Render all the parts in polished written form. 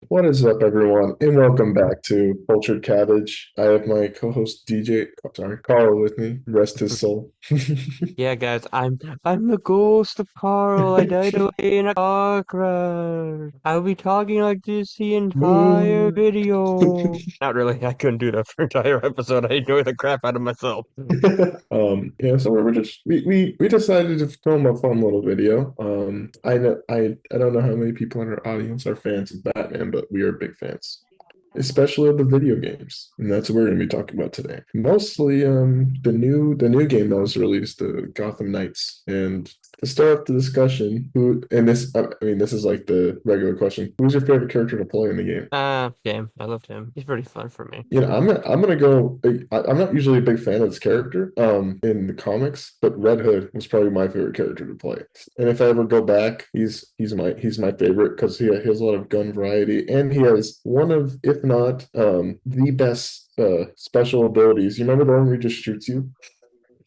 What is up, everyone, and welcome back to Cultured Cabbage. I have my co-host DJ, I'm sorry, Carl with me. Rest his soul. Yeah, guys, I'm the ghost of Carl. I died away in a car crash. I'll be talking like this the entire Boo. video. Not really. I couldn't do that for an entire episode. I enjoy the crap out of myself. Yeah, so we decided to film a fun little video. I don't know how many people in our audience are fans of Batman, but we are big fans, especially of the video games, and that's what we're going to be talking about today. Mostly, the new game that was released, the Gotham Knights. And to start off the discussion, who and this I mean this is like the regular question: who's your favorite character to play in the game? Damn, I loved him. He's pretty fun for me. I'm gonna go. I'm not usually a big fan of this character, in the comics, but Red Hood was probably my favorite character to play. And if I ever go back, he's my favorite because he has a lot of gun variety, and he has one of, if not, the best special abilities. You remember the one where he just shoots you?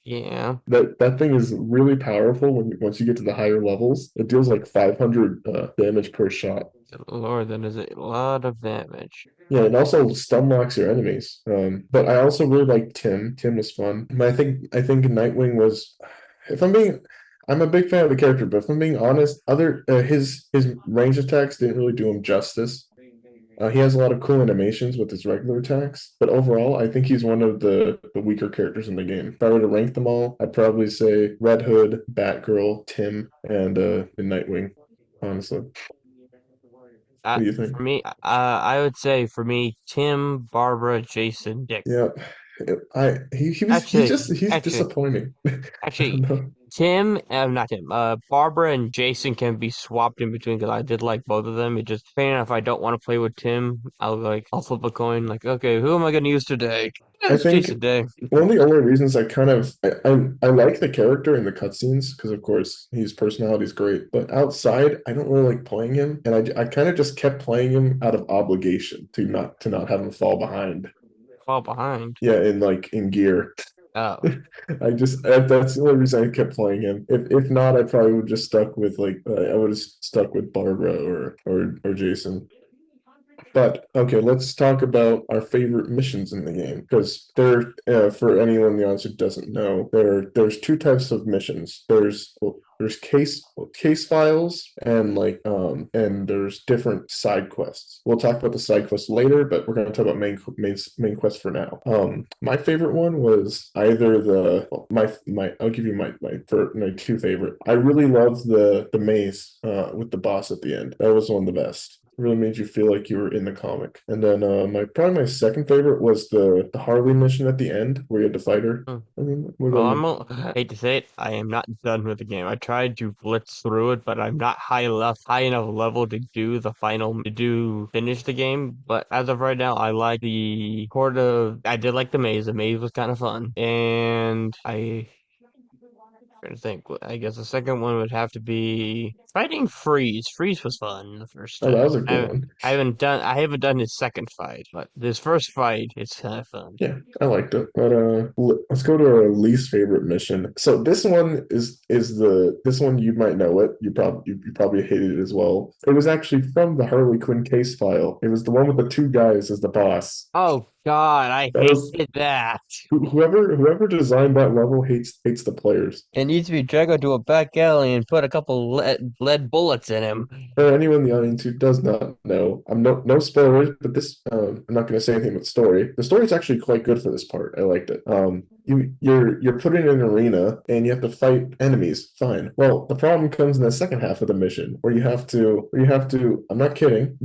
Yeah, That thing is really powerful once you get to the higher levels. It deals like 500 damage per shot. good Lord, that is a lot of damage. Yeah, and also stun locks your enemies. But I also really like Tim. Tim was fun. But I think Nightwing was, if I'm being, I'm a big fan of the character, but if I'm being honest, other his range attacks didn't really do him justice. He has a lot of cool animations with his regular attacks, but overall, I think he's one of the weaker characters in the game. If I were to rank them all, I'd probably say Red Hood, Batgirl, Tim, and Nightwing. Honestly, what do you think? For me, I would say for me, Tim, Barbara, Jason, Dick. Yeah, Actually, he's actually, disappointing. I don't Actually, know. not Tim. Barbara and Jason can be swapped in between because I did like both of them. It just, depending on if I don't want to play with Tim, I'll flip a coin. Like, okay, who am I going to use today? I It's think Jason Day. one of the only reasons I like the character in the cutscenes because of course his personality is great, but outside I don't really like playing him, and I kind of just kept playing him out of obligation to not have him fall behind. Fall behind. Yeah, in gear. Oh, That's the only reason I kept playing him. If not, I probably would just stuck with I would have stuck with Barbara or Jason. But okay, let's talk about our favorite missions in the game because for anyone in the audience who doesn't know, there's two types of missions. There's case files and there's different side quests. We'll talk about the side quests later, but we're going to talk about main quest for now. My favorite one was either my I'll give you my two favorite. I really loved the maze with the boss at the end. That was one of the best. Really made you feel like you were in the comic. And then my second favorite was the Harley mission at the end where you had to fight her. hmm. I mean, what about Well, you? I hate to say it, I am not done with the game. I tried to blitz through it, but I'm not high enough level to finish the game. But as of right now, I like I did like the maze. The maze was kind of fun, and trying to think. I guess the second one would have to be fighting Freeze. Freeze was fun the first Oh, that was time. a good one. I haven't done his second fight, but this first fight, it's kind of fun. Yeah, I liked it. But let's go to our least favorite mission. So this one is this one you might know it. You probably hated it as well. It was actually from the Harley Quinn case file. It was the one with the two guys as the boss. Oh God, I That was hated that. whoever designed that level hates the players. It needs to be dragged to a back alley and put a couple lead bullets in him. For anyone in the audience who does not know, I'm no spoilers, but this I'm not going to say anything about the story. The story is actually quite good for this part. I liked it. You're put in an arena and you have to fight enemies. Fine. Well, the problem comes in the second half of the mission where you have to, I'm not kidding,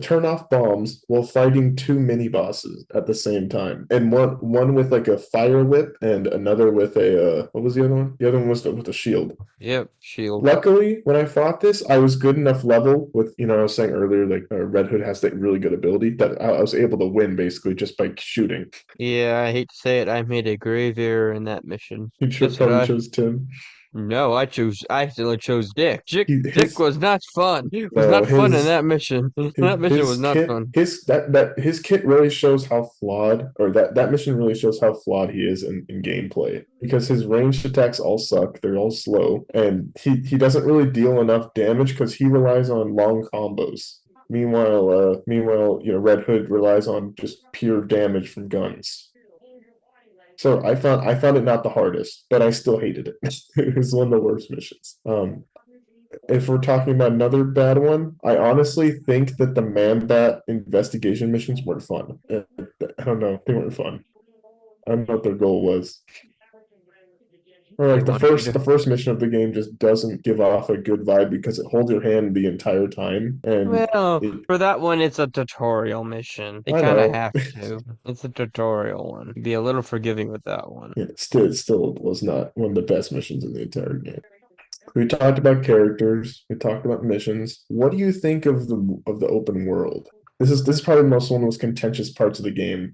turn off bombs while fighting two mini bosses at the same time, and one with like a fire whip and another with a what was the other one? The other one was with a shield. Yep, shield. Luckily, when I fought this, I was good enough level with, I was saying earlier, like Red Hood has that really good ability that I was able to win basically just by shooting. Yeah, I hate to say it, I made a grave error in that mission. You Guess what probably I? chose Tim. No, I accidentally chose Dick. Dick His was not fun. It was no not fun in his that mission. That mission was not fun. his kit really shows how flawed, or that mission really shows how flawed he is in gameplay, because his ranged attacks all suck, they're all slow, and he doesn't really deal enough damage because he relies on long combos. Meanwhile, Red Hood relies on just pure damage from guns. So I found it not the hardest, but I still hated it. It was one of the worst missions. If we're talking about another bad one, I honestly think that the Man Bat investigation missions weren't fun. I don't know, they weren't fun. I don't know what their goal was. Or They like the wanted you first to. the first mission of the game just doesn't give off a good vibe because it holds your hand the entire time, and Well, it, for that one, it's a tutorial mission. They I kind of know. have to. It's a tutorial one. Be a little forgiving with that one. Yeah, still was not one of the best missions in the entire game. We talked about characters. We talked about missions. What do you think of the open world? This is probably one of the most contentious parts of the game.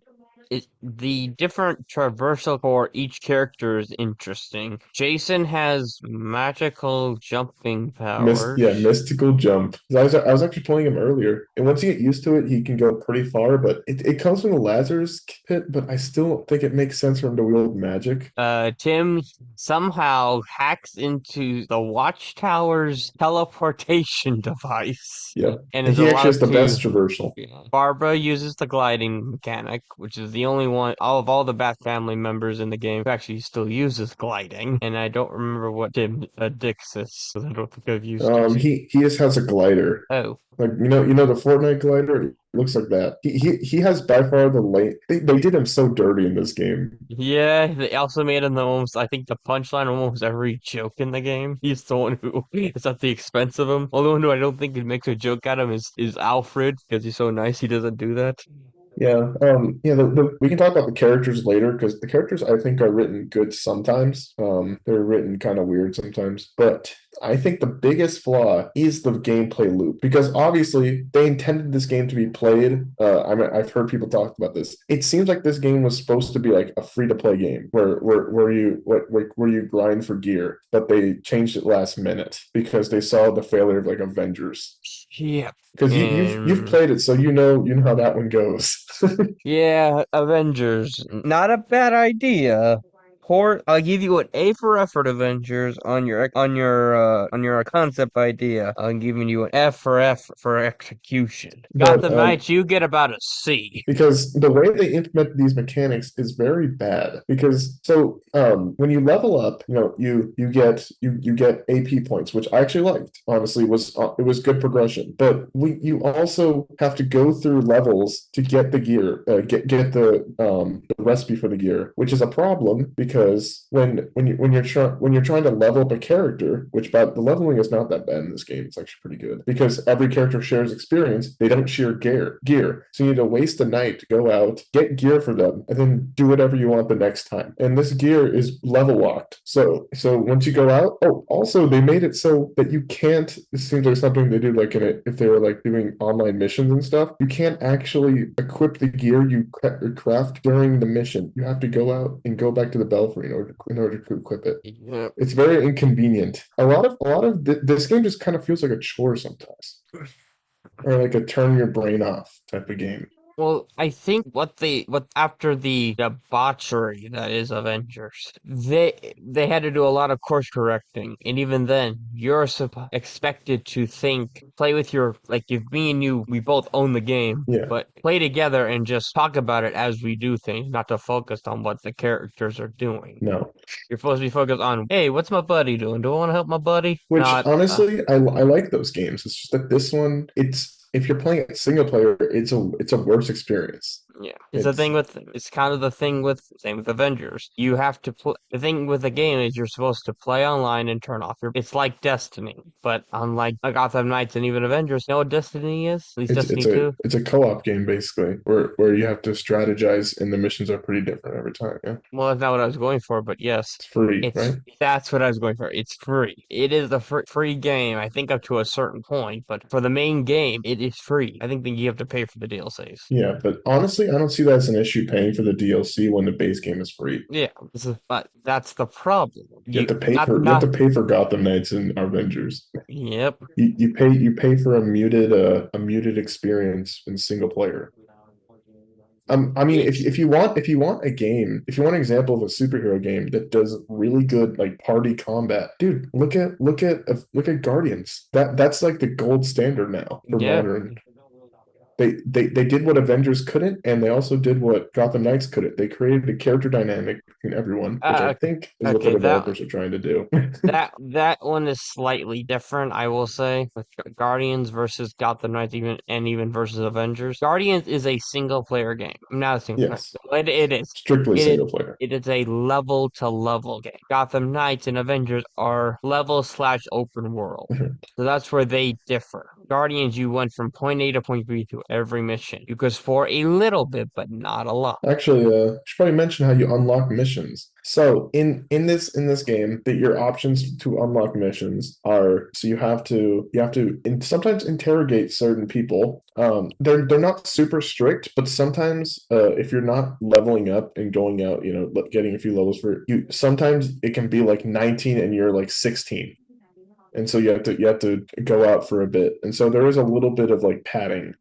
The different traversal for each character is interesting. Jason has magical jumping powers. Mystical jump. I was actually playing him earlier, and once you get used to it, he can go pretty far. But it comes from the Lazarus pit, but I still don't think it makes sense for him to wield magic. Tim somehow hacks into the Watchtower's teleportation device Yeah, and is he actually has allowed the to. best traversal. Yeah. Barbara uses the gliding mechanic, which is the only one all of all the Bat family members in the game who actually still uses gliding. And I don't remember what Tim Dix is, 'cause I don't think I've used it. He just has a glider. Oh, Like the Fortnite glider. It looks like that. He has by far the late. They did him so dirty in this game. yeah, they also made him the almost, I think, the punchline of almost every joke in the game. He's the one who is at the expense of him. Only one who I don't think could make a joke at him is Alfred, because he's so nice he doesn't do that. Yeah. We can talk about the characters later because the characters I think are written good sometimes. They're written kind of weird sometimes, but I think the biggest flaw is the gameplay loop because obviously they intended this game to be played. I've heard people talk about this. It seems like this game was supposed to be like a free to play game where you grind for gear, but they changed it last minute because they saw the failure of like Avengers. Yeah. Because you've And played it, so you know how that one goes. yeah, Avengers. Not a bad idea. I'll give you an A for effort, Avengers, on your concept idea. I'm giving you an F for execution. But Gotham Knights, you get about a C. because the way they implement these mechanics is very bad. Because when you level up, you get AP points, which I actually liked. Honestly, it was good progression. But you also have to go through levels to get the gear, get the recipe for the gear, which is a problem because when you're trying to level up a character, which but the leveling is not that bad in this game. It's actually pretty good because every character shares experience. They don't share gear, so you need to waste a night to go out, get gear for them, and then do whatever you want the next time. And this gear is level locked. So once you go out, oh, also they made it so that you can't. It seems like something they do like in it if they were like doing online missions and stuff. You can't actually equip the gear you craft during the mission. You have to go out and go back to the belfry in order to equip it. Yeah. It's very inconvenient. This game just kind of feels like a chore sometimes, or like a turn your brain off type of game. Well, I think what after the debauchery that is Avengers, they had to do a lot of course correcting, and even then, you're expected to play with your like if me and you we both own the game, Yeah, but play together and just talk about it as we do things, not to focus on what the characters are doing. no. You're supposed to be focused on, hey, what's my buddy doing? Do I want to help my buddy? Which Not, honestly, I like those games. It's just that this one, it's if you're playing it single player, it's a worse experience. yeah, It's it's kind of the thing with same with Avengers. You have to play. The thing with the game is you're supposed to play online and turn off your. It's like Destiny, but unlike Gotham Knights and even Avengers, you know what Destiny is? At least it's Destiny it's a 2. it's a co-op game basically, where you have to strategize and the missions are pretty different every time. Yeah, Well, that's not what I was going for, but yes, it's free, right? that's what I was going for. It's free. It is a free game, I think up to a certain point, but for the main game, it is free. I think that you have to pay for the DLCs. Yeah, but honestly, I don't see that as an issue paying for the DLC when the base game is free. Yeah, but that's the problem. You have You to pay not for you have not to pay for Gotham Knights and Avengers. Yep. You pay for a muted experience in single player. I mean, It's if you want a game, if you want an example of a superhero game that does really good like party combat, dude, look at Guardians. That's like the gold standard now for yeah. modern. They did what Avengers couldn't, and they also did what Gotham Knights couldn't. They created a character dynamic between everyone, which I Okay. think is what the Okay, developers are trying to do. that one is slightly different, I will say, with Guardians versus Gotham Knights, even versus Avengers. Guardians is a single player game. Not a single. Yes, It is. strictly It is. single player. It is a level to level game. Gotham Knights and Avengers are level slash open world. So that's where they differ. Guardians, you went from point A to point B through every mission. You could for a little bit, but not a lot. Actually, I should probably mention how you unlock missions. So in this game, that your options to unlock missions are so you have to sometimes interrogate certain people. They're not super strict, but sometimes if you're not leveling up and going out, getting a few levels for you, sometimes it can be like 19 and you're like 16. And so you have to go out for a bit. And so there is a little bit of like padding,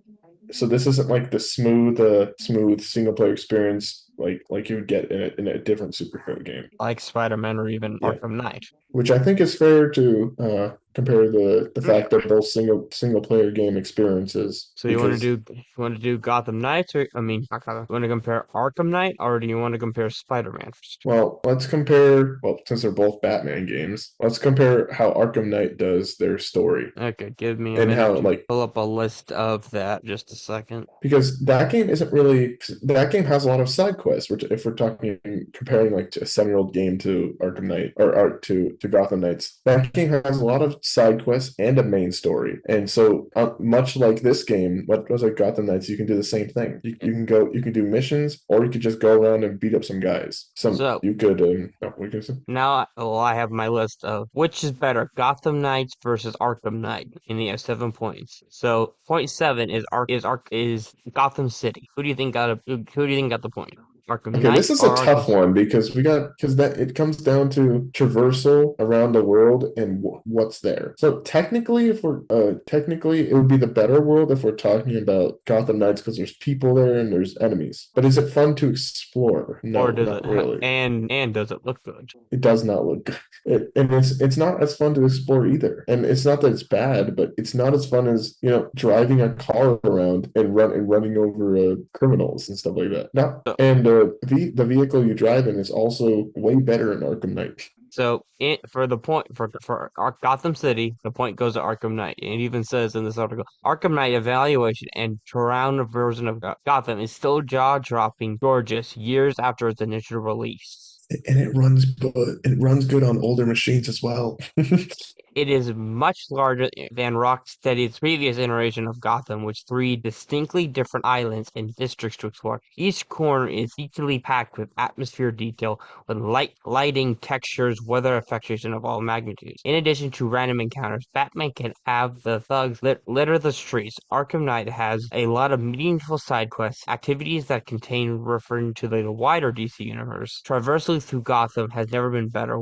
so this isn't like the smooth single player experience like you would get in a different superhero game. Like Spider-Man or even Yeah, Arkham Knight. which I think is fair to compare the Yeah. fact that both single player game experiences So because you want to do Gotham Knights, or I mean, not Gotham. You want to compare Arkham Knight, or do you want to compare Spider-Man first? well, since they're both Batman games, let's compare how Arkham Knight does their story Okay, give me a and minute how to like pull up a list of that. Just a second. because that game has a lot of side quests, which if we're talking comparing like to a 7-year-old game to Arkham Knight or to Gotham Knights, that game has a lot of side quests and a main story. And so much like this game, what was like Gotham Knights, you can do the same thing. You can do missions, or you could just go around and beat up some guys. Some So you could what can you say? now, well, I have my list of which is better, Gotham Knights versus Arkham Knight, and he has 7 points. So point seven is Gotham City. Who do you think got the point? Arkham Okay, this Knight is a or Arkham tough City? one because that it comes down to traversal around the world and what's there. So technically it would be the better world if we're talking about Gotham Knights because there's people there and there's enemies. But is it fun to explore? Or No, does it not really. and does it look good? It does not look good. And it's not as fun to explore either. And it's not that it's bad, but it's not as fun as, driving a car around and running over criminals and stuff like that. Not So and the vehicle you drive in is also way better in Arkham Knight. for the point Gotham City, the point goes to Arkham Knight. And it even says in this article, Arkham Knight evaluation and surround version of Gotham is still jaw-dropping gorgeous years after its initial release. And it runs good. It runs good on older machines as well. It is much larger than Rocksteady's previous iteration of Gotham, with three distinctly different islands and districts to explore. Each corner is equally packed with atmosphere detail, with lighting, textures, weather effects of all magnitudes. In addition to random encounters, Batman can have the thugs litter the streets. Arkham Knight has a lot of meaningful side quests, activities that contain referring to the wider DC universe. Traversal through Gotham has never been better,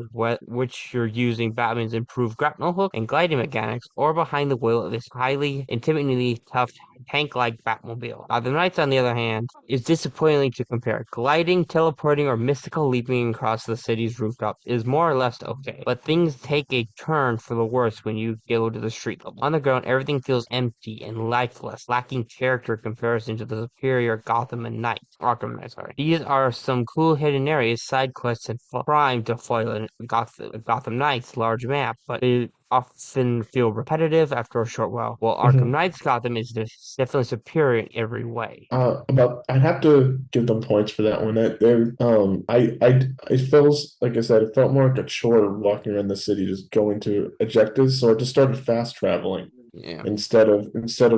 which you're using Batman's improved grapple hook and gliding mechanics, or behind the wheel of this highly intimidatingly tough tank-like Batmobile. The Knights, on the other hand, is disappointing to compare. Gliding, teleporting, or mystical leaping across the city's rooftops is more or less okay, but things take a turn for the worse when you go to the street level. On the ground, everything feels empty and lifeless, lacking character comparison to the superior Gotham and Knight. Arkham Knight, sorry. These are some cool hidden areas, side quests, and crime to foil in Gotham Knights' large map, but they often feel repetitive after a short while, while Arkham Mhm. Knight's Gotham is definitely superior in every way. About I'd have to give them points for that one. That they're it feels like I said, it felt more like a chore walking around the city, just going to objectives. So I just started fast traveling. Yeah. instead of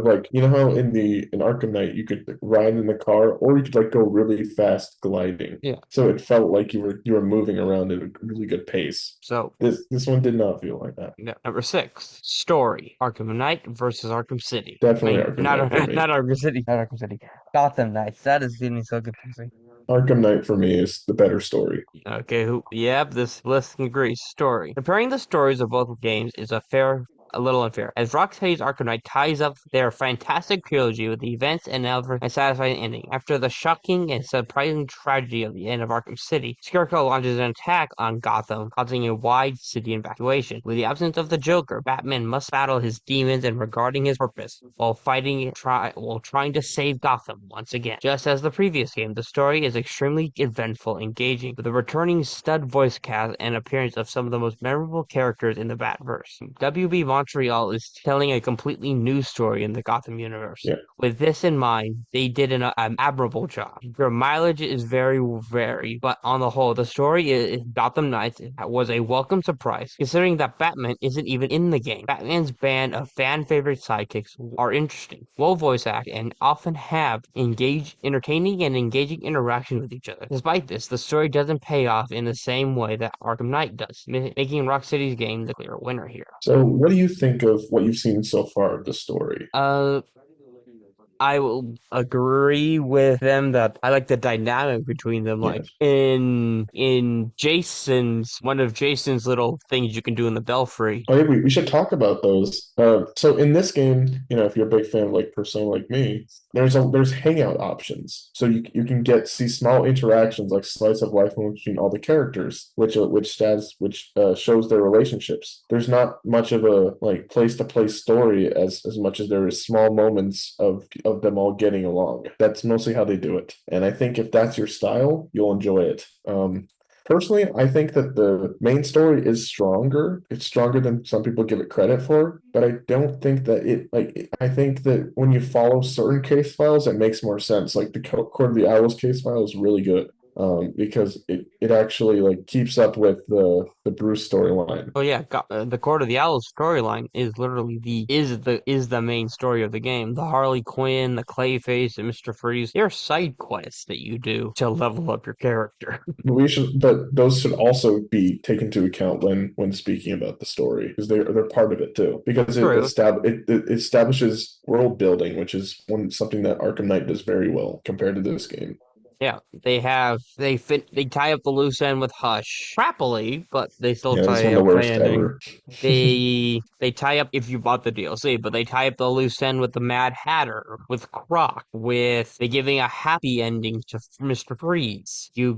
like you know how in Arkham Knight you could like, ride in the car or you could like go really fast gliding. Yeah. So it felt like you were moving around at a really good pace. So This one did not feel like that. number six, story. Arkham Knight versus Arkham City. I Definitely mean, Arkham Knight for me. Not Arkham City. Not Arkham City. Gotham Knights. That is getting so confusing. Arkham Knight for me is the better story. Okay, yep, this list agrees. Story. Comparing the stories of both games is a little unfair, as Rocksteady's Arkham Knight ties up their fantastic trilogy with the events and never a satisfying ending. After the shocking and surprising tragedy of the end of Arkham City, Scarecrow launches an attack on Gotham, causing a wide city evacuation. With the absence of the Joker, Batman must battle his demons and regarding his purpose, while trying to save Gotham once again. Just as the previous game, the story is extremely eventful, engaging, with a returning stud voice cast and appearance of some of the most memorable characters in the Batverse. WB Montreal is telling a completely new story in the Gotham universe. Yeah. With this in mind, they did an admirable job. Their mileage is very varied, but on the whole, the story is Gotham Knights was a welcome surprise, considering that Batman isn't even in the game. Batman's band of fan favorite sidekicks are interesting, well voice act, and often have entertaining and engaging interaction with each other. Despite this, the story doesn't pay off in the same way that Arkham Knight does, making Rocksteady's game the clear winner here. So what do you think of what you've seen so far of the story? Uh, I will agree with them that I like the dynamic between them. Like Yes. in Jason's one of Jason's little things you can do in the Belfry. Oh yeah, we should talk about those. So in this game, if you're a big fan of like Persona like me, there's hangout options. So you can see small interactions like slice of life moments between all the characters, which shows their relationships. There's not much of a like place to place story as much as there is small moments of them all getting along. That's mostly how they do it. And I think if that's your style, you'll enjoy it. Personally, I think that the main story is stronger. It's stronger than some people give it credit for, but I don't think that I think that when you follow certain case files, it makes more sense. Like the Court of the Owls case file is really good, because it actually like keeps up with the Bruce storyline. Oh yeah, the Court of the Owls storyline is literally is the main story of the game. The Harley Quinn, the Clayface, and Mr. Freeze, they're side quests that you do to level up your character. But those should also be taken into account when speaking about the story because they're part of it too. Because True. it establishes world building, which is something that Arkham Knight does very well compared to this game. Yeah, they tie up the loose end with Hush. Crappily, but they still Yeah, it's tie one of up the the worst ending. ever. They tie up if you bought the DLC, but they tie up the loose end with the Mad Hatter, with Croc, with they giving a happy ending to Mr. Freeze. You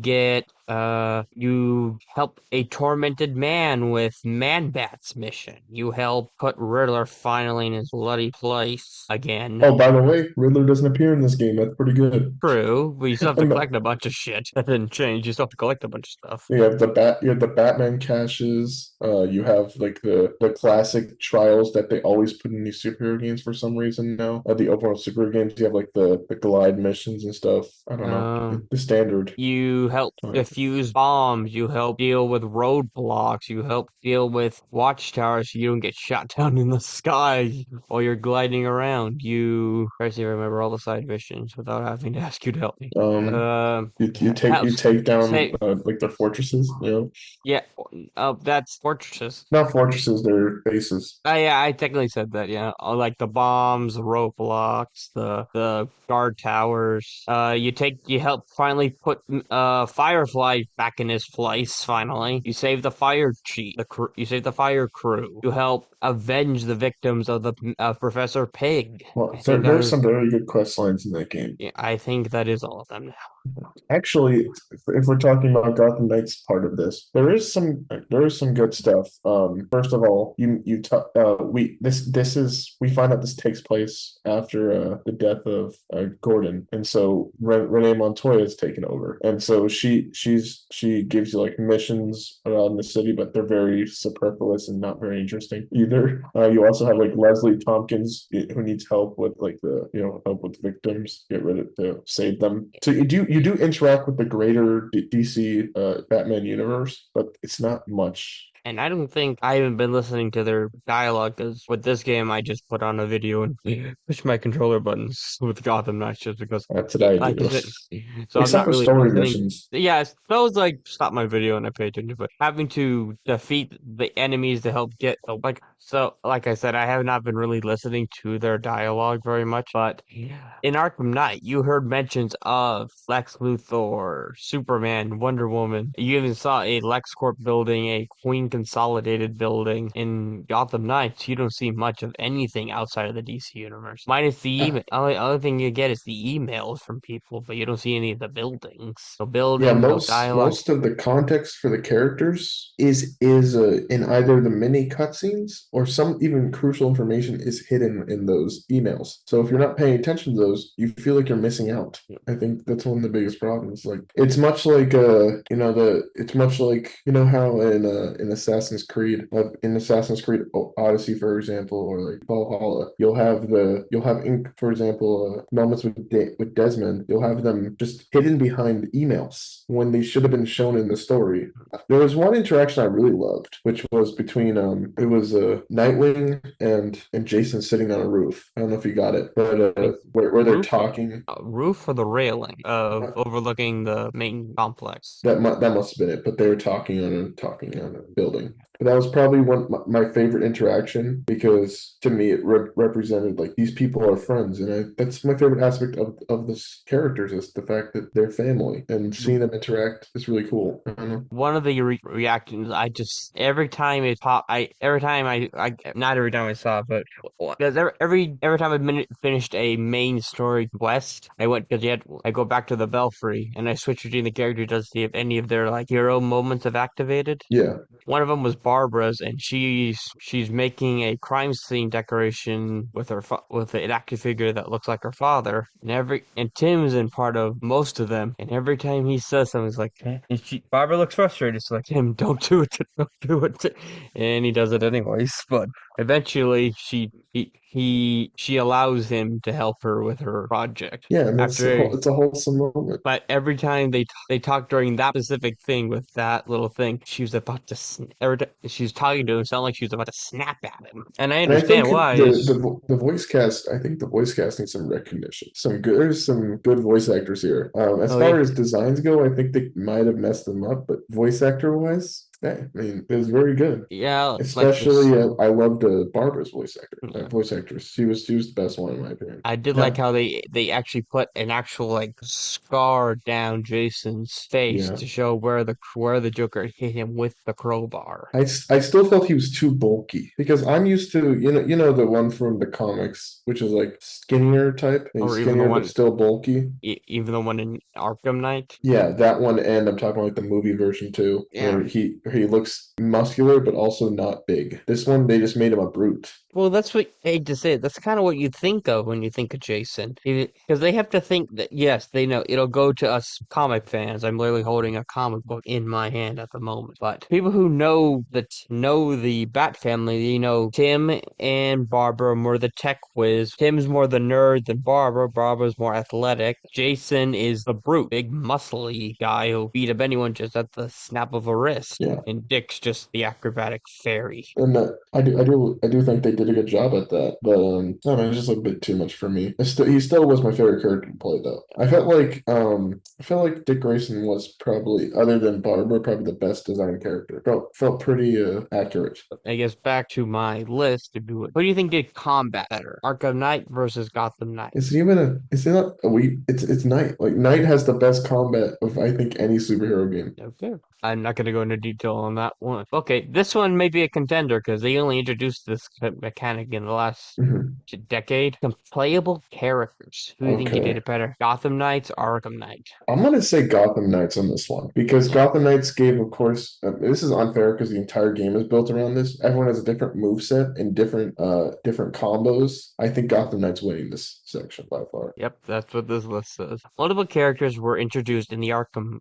help a tormented man with Man Bat's mission. You help put Riddler finally in his bloody place again. Oh, by the way, Riddler doesn't appear in this game. That's pretty good. True, but you still have to And collect a bunch of shit. That didn't change. You still have to collect a bunch of stuff. you have the Batman caches. You have like the classic trials that they always put in these superhero games for some reason now. The open world superhero games, you have like the glide missions and stuff. I don't know. Um, The standard. you help Uh, defuse bombs. You help deal with roadblocks. You help deal with watchtowers so you don't get shot down in the sky while you're gliding around. You try to remember all the side missions without having to ask you to help me. Um, Help you take down say like the fortresses. yeah. That's fortresses. Not fortresses, they're bases. Yeah, I technically said that, yeah. Like the bombs, the roadblocks, the guard towers. You help finally put Firefly back in his place, finally. You save the fire chief, you save the fire crew. You help avenge the victims of the Professor Pig. Well, I think that there's is some very good quest lines in that game. yeah, I think that is all of them. Actually, if we're talking about Gotham Knights part of this, there is some good stuff. First of all, you t we this is we find out this takes place after the death of Gordon, and so Renee Montoya is taken over, and so she gives you like missions around the city, but they're very superfluous and not very interesting either. You also have like Leslie Tompkins who needs help with like the help with victims, get rid of to save them. So you do interact with the greater DC Batman universe, but it's not much. And I don't think I haven't been listening to their dialogue because with this game I just put on a video and push my controller buttons with Gotham Knights just because, That's what I like I do. said, so I'm Except not for really story listening. missions. Yeah, those like stop my video and I pay attention, but having to defeat the enemies to help get like so, like I said, I have not been really listening to their dialogue very much, but in Arkham Knight, you heard mentions of Lex Luthor, Superman, Wonder Woman. You even saw a LexCorp building, a Queen Consolidated building. In Gotham Knights, you don't see much of anything outside of the DC universe. Minus the email. Only thing you get is the emails from people, but you don't see any of the buildings. No Yeah, buildings, no most dialogue. most of the context for the characters is in either the mini cutscenes or some even crucial information is hidden in those emails. So if you're not paying attention to those, you feel like you're missing out. I think that's one of the biggest problems. Like it's much like it's much like how in Assassin's Creed Odyssey, for example, or like Valhalla, you'll have ink, for example, moments with Desmond, you'll have them just hidden behind emails when they should have been shown in the story. There was one interaction I really loved, which was between it was Nightwing and Jason sitting on a roof. I don't know if you got it, but Like where they're roof, talking. roof for the railing of uh, overlooking the main complex. that must have been it, but they were talking on a building. But that was probably one my favorite interaction because to me it represented like these people are friends, and that's my favorite aspect of this characters is the fact that they're family and seeing them interact is really cool. I don't know. One of the reactions I just every time it pop I every time I not every time I saw it, but because every time finished a main story quest I went because I go back to the belfry and I switch between the characters to see if any of their like hero moments have activated. Yeah, One of them was Barbara's, and she's making a crime scene decoration with with an action figure that looks like her father. And Tim's in part of most of them. And every time he says something, he's like, and Barbara looks frustrated. It's like, Tim, don't do it, don't do it, and he does it anyways. But eventually, she allows him to help her with her project yeah, and after it's a wholesome moment. but every time they talk during that specific thing with that little thing, she was about to she's talking to him, sound like she was about to snap at him. And I And I think understand why. Is the voice cast, I think the voice cast needs some recognition. There's some good voice actors here. As oh yeah, far as designs go, I think they might have messed them up, but voice actor wise, I mean, it was very good. yeah, like this. Especially, I loved Barbara's voice actor, Yeah. voice actress. She was the best one in my opinion. I did like Now, how they actually put an actual like scar down Jason's face yeah, to show where the Joker hit him with the crowbar. I still felt he was too bulky because I'm used to the one from the comics, which is like skinnier type. He's Or even the skinnier but one, still bulky. even the one in Arkham Knight. Yeah, that one, and I'm talking about like the movie version too, Yeah. where he looks muscular but also not big. This one they just made him a brute. Well, that's what I hate to say it. That's kind of what you think of when you think of Jason, because they have to think that yes, they know it'll go to us comic fans. I'm literally holding a comic book in my hand at the moment, but people who know the Bat family, you know, Tim and Barbara are more the tech whiz. Tim's more the nerd than Barbara. Barbara's more athletic. Jason is the brute, big muscly guy who'll beat up anyone just at the snap of a wrist, Yeah, and Dick's just the acrobatic fairy. and I do think they did a good job at that, but I don't know, it's just a bit too much for me. He still was my favorite character to play though. I felt like Dick Grayson was probably, other than Barbara, probably the best designed character. Felt pretty accurate. I guess back to my list to do it. What do you think did combat better? Arkham Knight versus Gotham Knight. Is it not a we it's Knight. Like Knight has the best combat of I think any superhero game. Okay. I'm not going to go into detail on that one. Okay, this one may be a contender because they only introduced this mechanic in the last Mhm. decade. Some playable characters. Who do you think you did Okay. it better? Gotham Knights or Arkham Knight? I'm gonna say Gotham Knights on this one because Yeah. Gotham Knights gave, of course, this is unfair because the entire game is built around this. Everyone has a different move set and different combos. I think Gotham Knights winning this section by far. Yep, that's what this list says. Multiple characters were introduced in the Arkham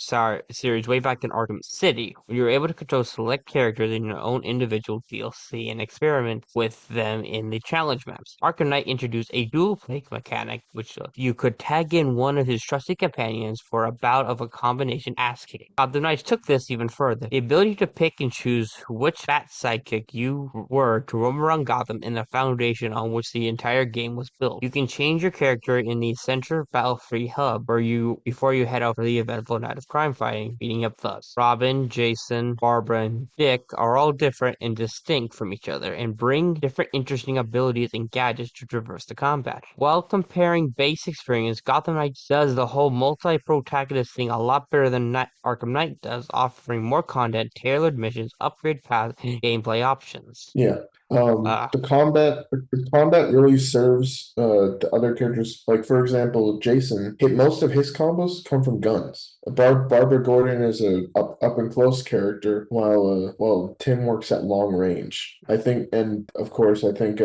series way back in Arkham City, where you were able to control select characters in your own individual DLC and experiment with them them in the challenge maps. Arkham Knight introduced a dual play mechanic, which you could tag in one of his trusted companions for a bout of a combination ass kicking. The Knights took this even further. The ability to pick and choose which bat sidekick you were to roam around Gotham in the foundation on which the entire game was built. You can change your character in the center battle-free hub where before you head out for the eventful night of crime fighting, beating up thugs. Robin, Jason, Barbara, and Dick are all different and distinct from each other and bring different interesting abilities and gadgets to traverse the combat. While comparing base experience, Gotham Knights does the whole multi-protagonist thing a lot better than Arkham Knight does, offering more content, tailored missions, upgrade paths, and gameplay options. Yeah. Uh, The combat really serves the other characters. Like for example, Jason hit most of his combos come from guns. Barbara Gordon is a up and close character, while Tim works at long range. I think, and of course, I think,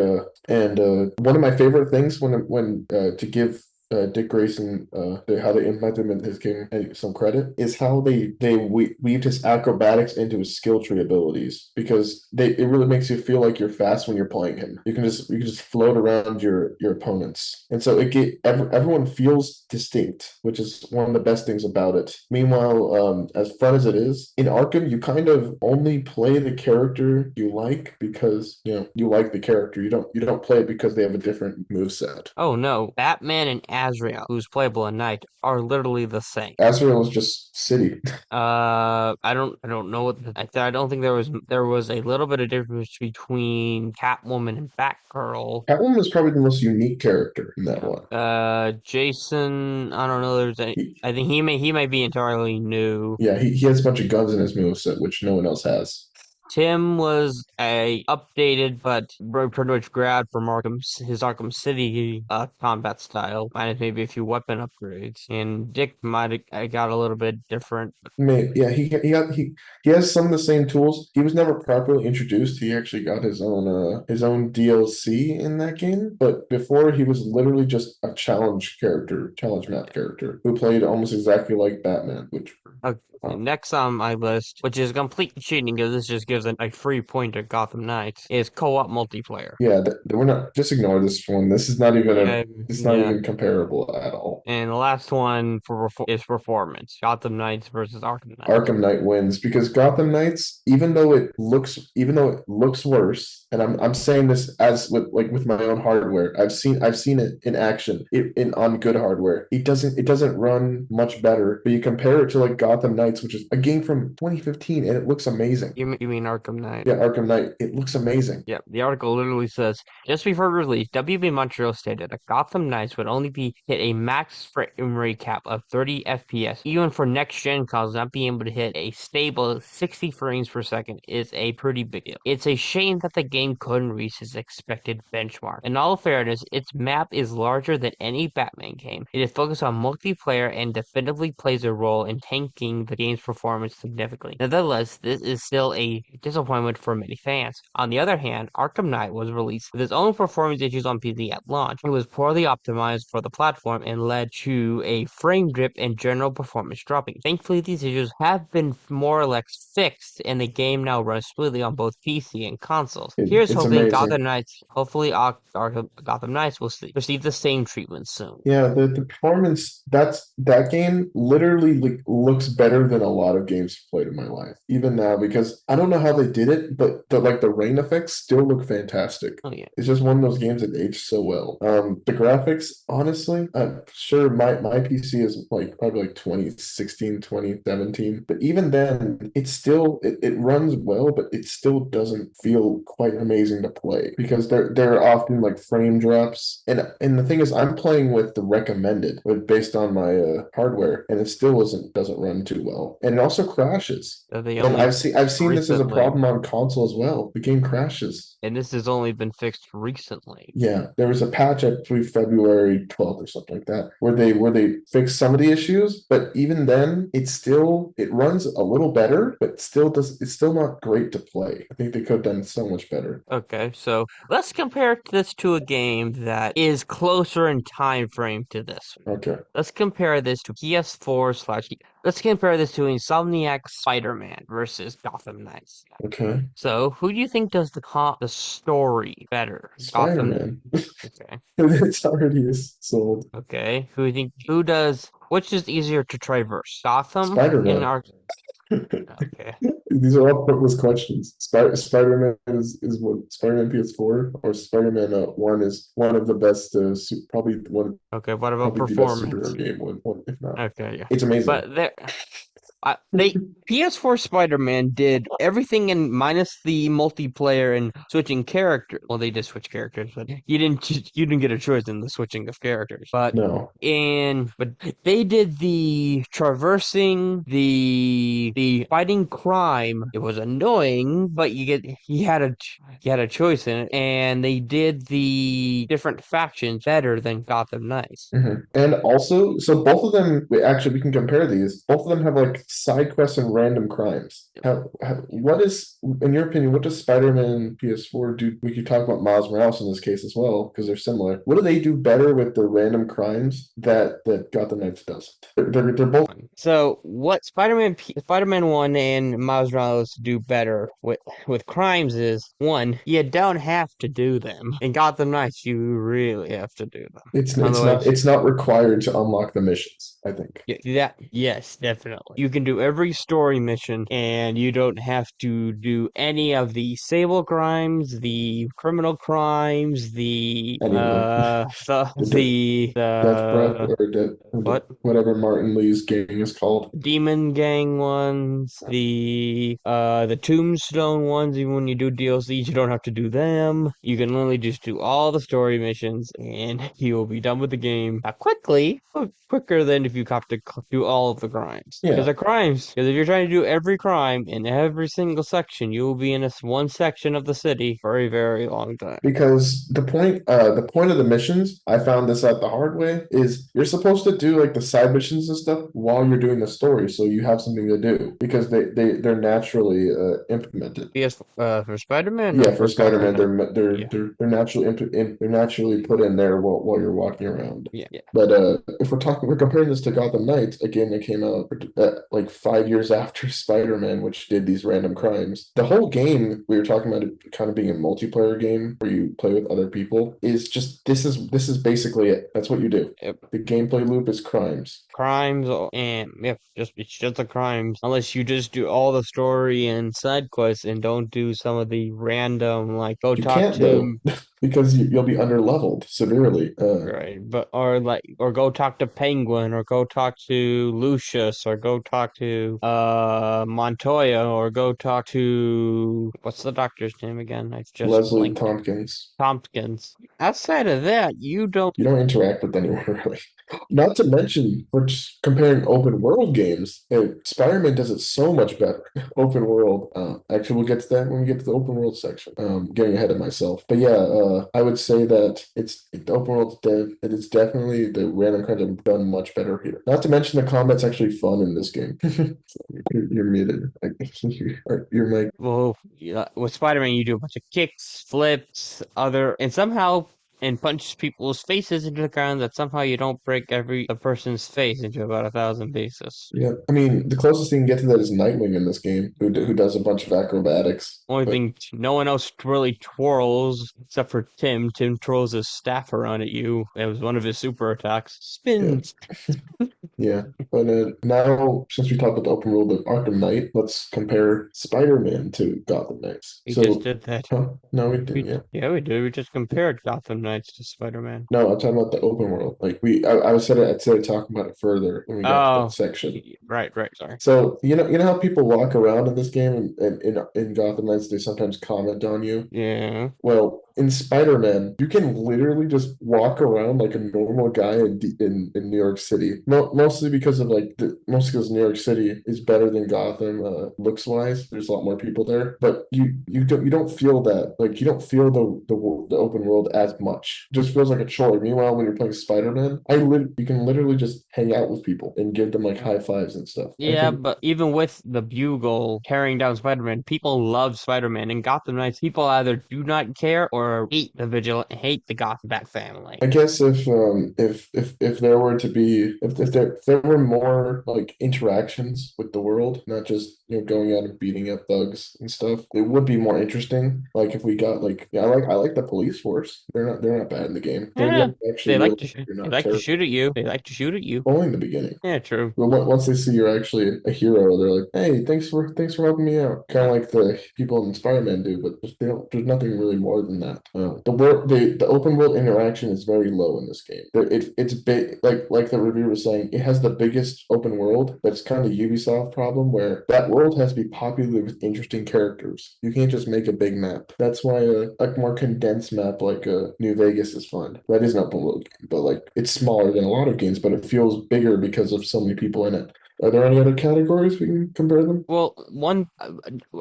and one of my favorite things when to give Dick Grayson, how they implemented him in his game some credit is how they weaved his acrobatics into his skill tree abilities because it really makes you feel like you're fast when you're playing him. You can just float around your opponents, and so everyone feels distinct, which is one of the best things about it. Meanwhile, as fun as it is in Arkham, you kind of only play the character you like because you like the character. You don't play it because they have a different move set. oh no, Batman and Azrael, who's playable at night, are literally the same. Azrael is just city. I don't know I don't think there was a little bit of difference between Catwoman and Batgirl. Catwoman is probably the most unique character in that Yeah. one. Jason, I don't know. He, I think he might be entirely new. yeah, he has a bunch of guns in his moveset, which no one else has. Tim was a updated but pretty much grabbed from his Arkham City combat style, minus maybe a few weapon upgrades. And Dick might have got a little bit different. Yeah, he has some of the same tools. He was never properly introduced. He actually got his own DLC in that game, but before he was literally just a challenge map character who played almost exactly like Batman, which Okay, next on my list, which is complete cheating because this just gives a free point to Gotham Knights, is co-op multiplayer. yeah, we're not just ignore this one. This is not even Yeah, it's not yeah. even comparable at all. And the last one is performance. Gotham Knights versus Arkham Knights. Arkham Knight wins because Gotham Knights, even though it looks worse, and I'm saying this as with my own hardware. I've seen it in action on good hardware. It doesn't run much better. But you compare it to like Gotham Knights, which is a game from 2015, and it looks amazing. You mean Arkham Knight? Yeah, Arkham Knight, it looks amazing. Yeah, the article literally says just before release, WB Montreal stated that Gotham Knights would only be hit a max frame rate cap of 30 FPS. Even for next gen consoles, not being able to hit a stable 60 frames per second is a pretty big deal. It's a shame that the game couldn't reach its expected benchmark. In all fairness, its map is larger than any Batman game. It is focused on multiplayer and definitively plays a role in tanking the game's performance significantly. Nevertheless, this is still a disappointment for many fans. On the other hand, Arkham Knight was released with its own performance issues on PC at launch. It was poorly optimized for the platform and led to a frame drip and general performance dropping. Thankfully, these issues have been more or less fixed, and the game now runs smoothly on both PC and consoles. Here's It's hoping amazing. Gotham Knights will receive the same treatment soon. Yeah, the performance that game literally looks better than a lot of games I've played in my life, even now because I don't know how they did it, but the rain effects still look fantastic. Oh yeah. It's just one of those games that aged so well. The graphics, honestly, I'm sure my PC is like probably like 2016, 2017, but even then, it runs well, but it still doesn't feel quite amazing to play because there are often like frame drops, and the thing is, I'm playing with the recommended, based on my hardware, and it still doesn't run too well, and it also crashes. They And only I've seen this as a recently, problem on console as well. The game crashes. and this has only been fixed recently. Yeah, there was a patch, I believe February 12th or something like that, where they fixed some of the issues, but even then, it runs a little better, but it's still not great to play. I think they could have done so much better. Okay, so let's compare this to a game that is closer in time frame to this one. Okay. Let's compare this to PS4 slash. Let's compare this to Insomniac's Spider-Man versus Gotham Knights. Okay. So, who do you think does the story better? Gotham. Spider-Man. Okay. It's already is sold. Okay. Which is easier to traverse? Gotham in Spider-Man. our okay. These are all pointless questions. Spider-Man is what Spider-Man PS4 or Spider-Man 1 is one of the best Okay, what about probably the best superhero performance? game one if not. Okay, yeah. It's amazing. But there they PS4 Spider-Man did everything in minus the multiplayer and switching characters. Well, they did switch characters, but you didn't get a choice in the switching of characters. No, But they did the traversing, the fighting crime. It was annoying, but you had a choice in it, and they did the different factions better than Gotham Knights. And also, so both of them, actually, we can compare these. Both of them have like side quests and random crimes. What is, in your opinion, what does Spider-Man PS4 do? We could talk about Miles Morales in this case as well, because they're similar. What do they do better with the random crimes that Gotham Knights does? They're both. So what Spider-Man 1 and Miles Morales do better with crimes is one, you don't have to do them. In Gotham Knights, you really have to do them. Otherwise, It's not required to unlock the missions, I think. yes, definitely. You can do every story mission and you don't have to do any of the sable crimes, the criminal crimes, Any of them. The Death Breath or what? whatever Martin Lee's gang is called. Demon Gang ones, the Tombstone ones, even when you do DLCs, you don't have to do them. You can literally just do all the story missions and you will be done with the game quickly, quicker than if you have to do all of the crimes. Yeah, Because if you're trying to do every crime in every single section, you will be in one section of the city for a very long time. because the point of the missions, I found this out the hard way, is you're supposed to do like the side missions and stuff while you're doing the story, so you have something to do because they're naturally implemented. For Spider-Man or Yeah, for for Gotham Spider-Man, Knight? Yeah, they're naturally put in there while you're walking around. yeah. But if we're comparing this to Gotham Knights, a game that came out like 5 years after Spider-Man, which did these random crimes. The whole game we were talking about it kind of being a multiplayer game where you play with other people is just this is basically it. That's what you do. Yep. The gameplay loop is crimes. Crimes and yeah, it's just the crimes. Unless you just do all the story and side quests and don't do some of the random like go You talk can't though, to because you'll be underleveled severely. right, but or go talk to Penguin or go talk to Lucius or go talk to Montoya or go talk to what's the doctor's name again? I just Leslie blinked. Tompkins. Tompkins. Outside of that, you don't. You don't interact with anyone really. Not to mention, we're just comparing open world games. Spider-Man does it so much better. Open world. Actually, we'll get to that when we get to the open world section. Getting ahead of myself, but yeah, I would say that the open world's dead. It is definitely the random kinds have done much better here. Not to mention the combat's actually fun in this game. You're muted. You're mic. Well, yeah, with Spider-Man, you do a bunch of kicks, flips, and somehow and punch people's faces into the ground that somehow you don't break a person's face into about 1,000 pieces. Yeah, I mean the closest thing you get to that is Nightwing in this game, who does a bunch of acrobatics. Only But thing no one else really twirls except for Tim. Tim twirls his staff around at you. That was one of his super attacks. yeah, Spins. yeah. But now, since we talked about the open world of Arkham Knight, let's compare Spider-Man to Gotham Knights. We just So, did that. huh? No, we didn't. Yeah. Yeah, we did. We just compared Gotham Knights to Spider-Man. No, I'm talking about the open world. Like I'd say talking about it further when we got to that Oh, section. right. Sorry. So you know how people walk around in this game and in Gotham Knights they sometimes comment on you. Yeah. Well, in Spider-Man, you can literally just walk around like a normal guy in New York City. Mostly because of mostly because New York City is better than Gotham looks wise. There's a lot more people there, but you don't feel that you don't feel the open world as much. It just feels like a chore. Meanwhile, when you're playing Spider-Man, you can literally just hang out with people and give them like high fives and stuff. I Yeah, think but even with the Bugle carrying down Spider-Man, people love Spider-Man. In Gotham Knights, people either do not care or or hate the Vigilant, hate the Gotham Bat family. I guess if there were to be if there were more like interactions with the world, not just going out and beating up thugs and stuff, it would be more interesting. Like if we got like yeah, I like the police force. They're not bad in the game. They're Yeah, actually real. You're they not like to terrible. shoot at you. They like to shoot at you. Only in the beginning. Yeah, true. But once they see you're actually a hero, they're like, "Hey, thanks for helping me out." Kind of like the people in Spider-Man do, but they don't, there's nothing really more than that. The open world interaction is very low in this game. It's big, like the reviewer was saying, it has the biggest open world, but it's kind of Ubisoft problem where that world has to be populated with interesting characters. You can't just make a big map. That's why a more condensed map like New Vegas is fun. That is an open world game, but like it's smaller than a lot of games, but it feels bigger because of so many people in it. Are there any other categories we can compare them? Well,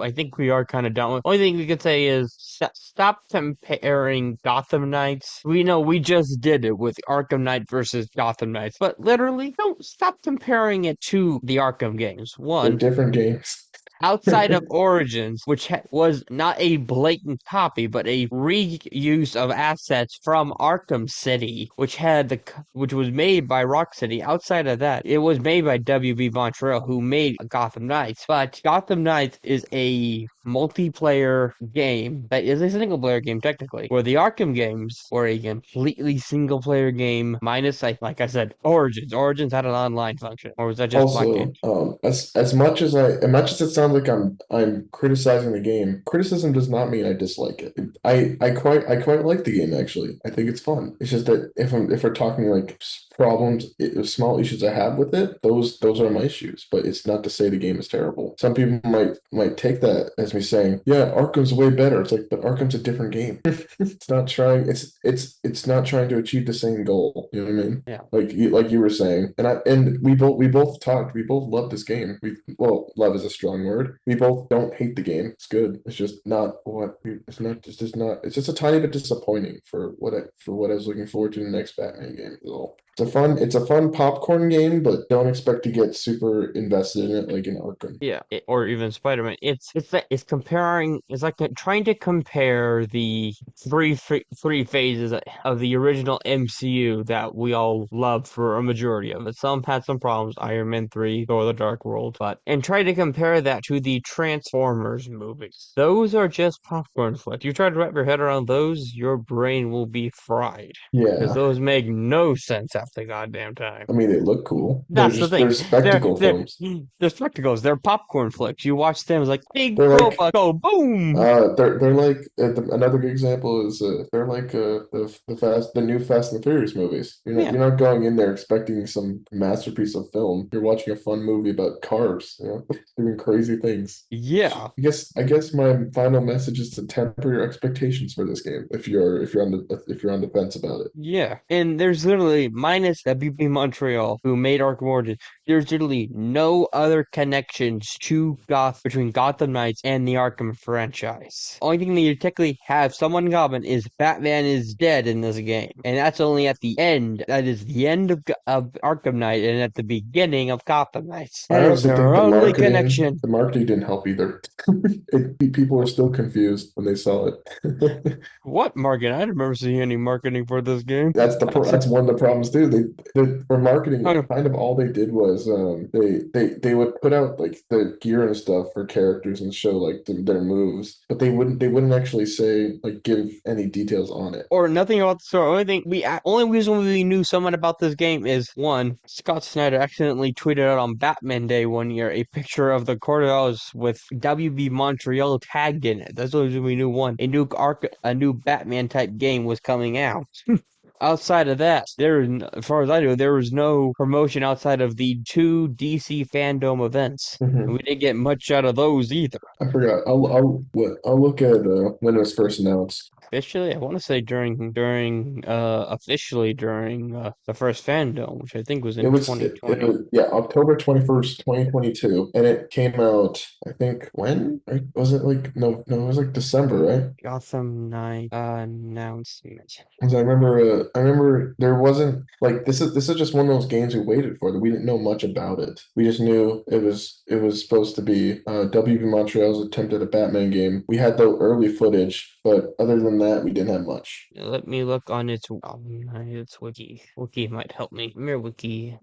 I think we are kind of done with. Only thing we could say is stop comparing Gotham Knights. We know we just did it with Arkham Knight versus Gotham Knights, but literally, don't stop comparing it to the Arkham games. They're One, different games. outside of Origins, which was not a blatant copy, but a reuse of assets from Arkham City, which was made by Rocksteady. Outside of that, it was made by WB Montreal, who made Gotham Knights. But Gotham Knights is a multiplayer game that is a single player game technically, where the Arkham games were a completely single player game, minus like I said, Origins. Origins had an online function, or was that just Black Also, Games? as much as it sounds like I'm criticizing the game, criticism does not mean I dislike it. I quite like the game actually. I think it's fun. It's just that if we're talking like problems, small issues I have with it, those are my issues. But it's not to say the game is terrible. Some people might take that as me saying, yeah, Arkham's way better. It's like, but Arkham's a different game. It's not trying to achieve the same goal. You know what I mean? Yeah. Like you were saying, and we both talked. We both love this game. Love is a strong word. We both don't hate the game. It's good. It's just not what it's not. It's just not. It's just a tiny bit disappointing for what I was looking forward to in the next Batman game. It's a fun popcorn game, but don't expect to get super invested in it like in Arkham. Yeah, or even Spider-Man. It's comparing. It's like trying to compare the three phases of the original MCU that we all loved for a majority of it. Some had some problems. Iron Man 3, Thor: The Dark World, and try to compare that to the Transformers movies. Those are just popcorn flicks. You try to wrap your head around those, your brain will be fried because Yeah, those make no sense half the goddamn time. I mean they look cool. That's the They're thing. They're spectacle they're films. they're spectacles. They're popcorn flicks. You watch them, it's like big They're like robot go boom. they're like another good example is they're like the new Fast and the Furious movies. Yeah, You're not going in there expecting some masterpiece of film. You're watching a fun movie about cars, doing crazy things. yeah, I guess my final message is to temper your expectations for this game if you're on the fence about it. yeah. And there's literally minus WB Montreal who made Arkham Origins. There's literally no other connections to between Gotham Knights and the Arkham franchise. Only thing that you technically have someone Goblin is Batman is dead in this game, and that's only at the end. That is the end of Arkham Knight and at the beginning of Gotham Knights. I That is honestly think their only connection. the marketing didn't help either. People were still confused when they saw it. What marketing? I don't remember seeing any marketing for this game. That's one of the problems too. For marketing, Oh, kind of all they did was they would put out like the gear and stuff for characters and show like their moves, but they wouldn't actually say like give any details on it. or nothing about the story. Only reason we knew someone about this game is one, Scott Snyder accidentally tweeted out on Batman Day one year a picture of the Cordels with WB Montreal tagged in it. That's the only reason we knew one. A new Batman type game was coming out. Outside of that, as far as I know, there was no promotion outside of the two DC fandom events. And we Mhm. didn't get much out of those either. I forgot. I'll look at when it was first announced. Officially, I want to say during the first fandom, which I think was in It 2020. was yeah, October 21st, 2022, and it came out I think when? Right? Was it like no, it was like December, right? Gotham Knight announcement. Because I remember there wasn't like this is just one of those games we waited for that we didn't know much about it. We just knew it was supposed to be WB Montreal's attempt at a Batman game. We had the early footage, but other than that, we didn't have much. Let me look on its wiki. Wiki might help me. Mere wiki.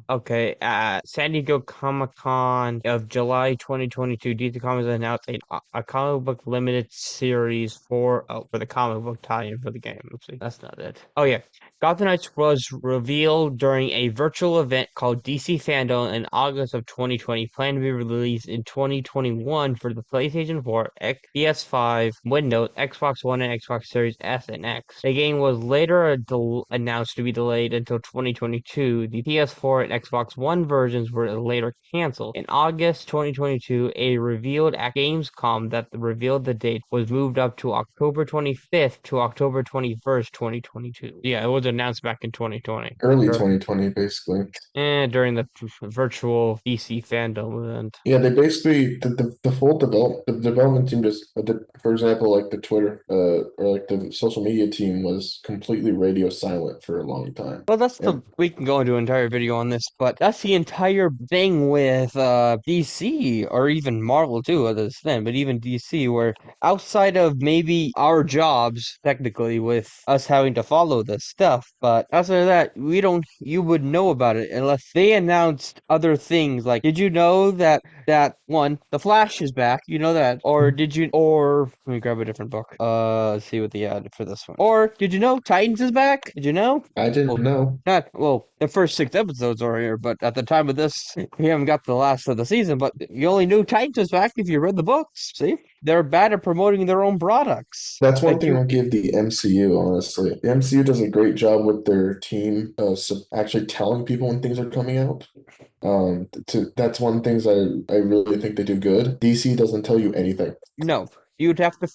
Okay. San Diego Comic Con of July 2022. DC Comics announced a comic book limited series for the comic book tie-in for the game. Oopsie, that's not it. Oh yeah. Gotham Knights was revealed during a virtual event called DC Fandom in August of 2020, planned to be released in 2021 for the PlayStation 4, PS5, Windows, Xbox One, and Xbox Series S and X. The game was later announced to be delayed until 2022. The PS4 and Xbox One versions were later canceled. In August 2022, a revealed at Gamescom that revealed the date was moved up to October 25th to October 21st, 2022. Yeah, it was announced back in 2020. Early Sure. 2020, basically. And during the virtual DC fandom event. Yeah, they basically the full development team just for example, like the Twitter or like the social media team was completely radio silent for a long time. Well, And we can go into an entire video on this, but that's the entire thing with DC or even Marvel too, other than then, but even DC, where outside of maybe our jobs, technically, with us having to follow this stuff, but outside of that, you would know about it unless they announced other things. Like, did you know that one, The Flash is back? You know that, or let me grab a different book. Let's see what they had for this one. Or did you know Titans is back? Did you know? I didn't Well, know. the first 6 episodes are here, but at the time of this, we haven't got the last of the season. But you only knew Titans was back if you read the books. See, they're bad at promoting their own products. That's one Like thing you, I'll give the MCU, honestly. The MCU does a great job with their team actually telling people when things are coming out. That's one things I really think they do good. DC doesn't tell you anything. no, you'd have to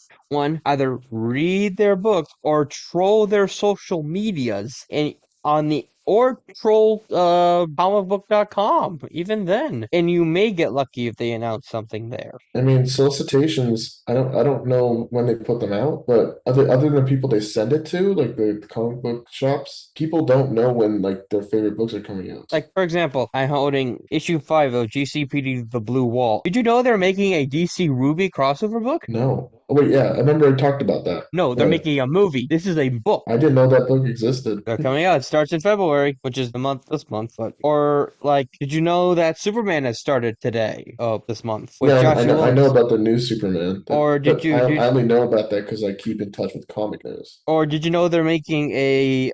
either read their books or troll their social medias and on the or troll comicbook.com even then, and you may get lucky if they announce something there. I mean, solicitations, I don't know when they put them out, but other than people they send it to, like the comic book shops, people don't know when like their favorite books are coming out. Like, for example, I'm holding issue 5 of GCPD The Blue Wall. Did you know they're making a DC Ruby crossover book? No. Oh wait, yeah, I remember I talked about that. No, they're Yeah. making a movie. This is a book. I didn't know that book existed. They're coming out. It starts in February, which is this month. But or like, did you know that Superman has started today? Oh, this month with Yeah, Joshua I know Williams. about the new Superman, Or did but you I did only know about that because I keep in touch with comic news. or did you know they're making a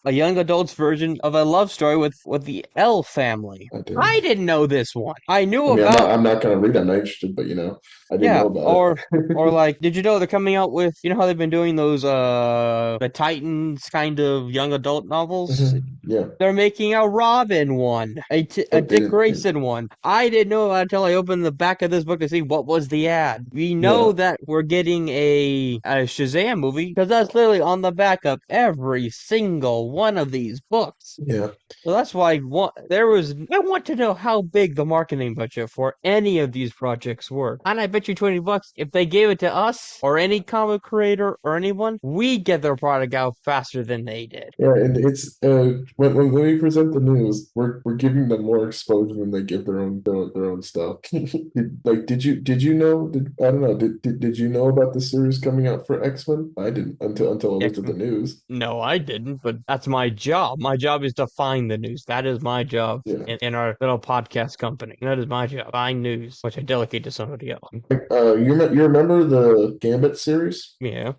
young adult's version of a love story with the L family? I I didn't. didn't know this one. I knew I mean, about I'm not gonna read. I'm not interested, but I didn't Yeah, know about or it. like, did you know they're coming out with, you know how they've been doing those the Titans kind of young adult novels? Yeah, They're making a Robin one, a but they Dick didn't. Grayson one. I didn't know until I opened the back of this book to see what was the ad. We know Yeah, that we're getting a Shazam movie because that's literally on the back of every single one of these books. yeah. So that's why I want to know how big the marketing budget for any of these projects were. And I bet you $20 if they gave it to us or any comic creator or anyone, we get their product out faster than they did. Yeah, and it's when we present the news, we're giving them more exposure than they give their own stuff. Did you know? I don't know. Did you know about the series coming out for X-Men? I didn't until I looked at the news. No, I didn't, but that's my job. My job is to find the news. That is my job Yeah. in our little podcast company. That is my job. Find news, which I delegate to somebody else. You remember the Gambit series? Yeah.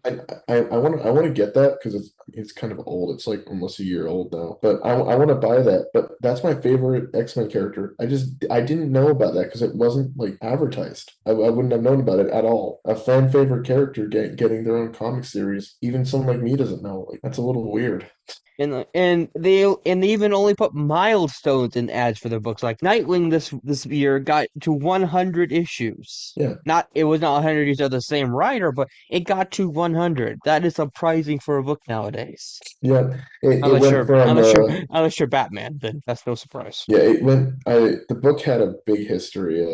I want to get that because it's kind of old. It's like almost a year old now. But I want to buy that. But that's my favorite X-Men character. I didn't know about that because it wasn't like advertised. I wouldn't have known about it at all. A fan favorite character getting their own comic series. Even someone like me doesn't know. Like that's a little weird. And they even only put milestones in ads for their books. Like Nightwing this year got to 100 issues. Yeah. It was not 100 issues of the same writer, but it got to 100. That is surprising for a book nowadays. Yeah. It went from Unless you're Batman, then that's no surprise. yeah, it went. The book had a big history.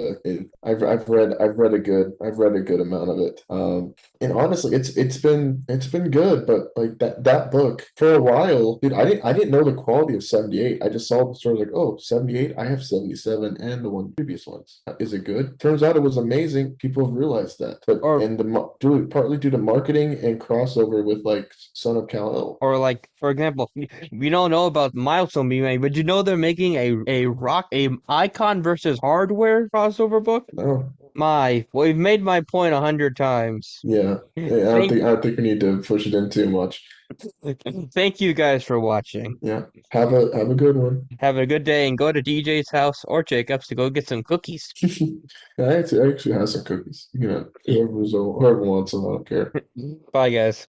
I've read a good amount of it. And honestly, it's been good. But like that book for a while, cool. Dude, I didn't know the quality of 78. I just saw the story like, oh, 78, I have 77 and the one previous ones. Is it good? Turns out it was amazing. People have realized that. But Or and partly due to marketing and crossover with like Son of Kal-El. or like for example, we don't know about Milestone being made, but you know they're making a Icon versus Hardware crossover book. No. Well, we've made my point 100 times. Yeah. Thank I don't think we need to push it in too much. thank you guys for watching. Yeah. Have a good one. Have a good day and go to DJ's house or Jacob's to go get some cookies. I actually have some cookies. You know, whoever wants them, I don't care. Bye, guys.